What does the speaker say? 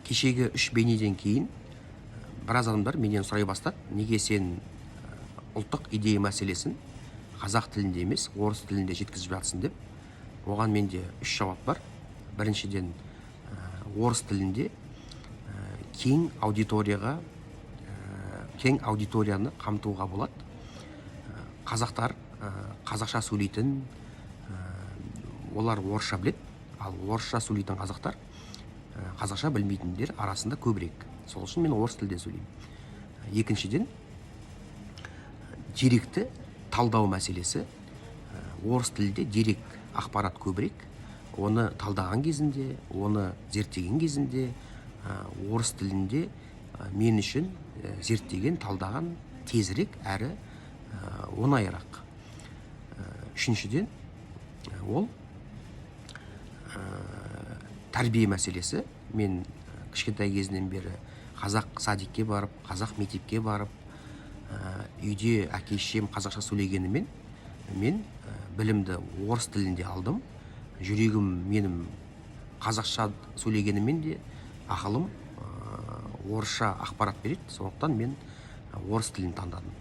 кешегі 3 бейнеден кейін біраз адамдар менен сұрай бастады, неге сен ұлттық идея мәселесін қазақ тілінде емес, орыс тілінде жеткізіп жатсың деп. Оған менде 3 жауап бар. Біріншіден, орыс тілінде кең аудиторияны қамтуға болады. Қазақтар қазақша сөйлейтін, олар орысша біледі, ал орысша сөйлейтін қазақтар қазақша білмейтіндер арасында көбірек. Сол үшін мен орыс тілде сөйлеймін. Екіншіден, деректі талдау мәселесі. Орыс тілде дерек, ақпарат көбірек. Оны талдаған кезінде, оны зерттеген кезінде, орыс тілінде мен үшін зерттеген, талдаған тезірек әрі оңайырақ. Үшіншіден, ол тәрбие мәселесі. Мен кішкентай кезінен бері қазақ садикке барып, қазақ мектепке барып, үйде әке-шешем қазақша сөйлегенімен, мен білімді орыс тілінде алдым. Жүрегім менің қазақша сөйлегенімен де ақылым орысша ақпарат береді. Сондықтан мен орыс тілін таңдадым.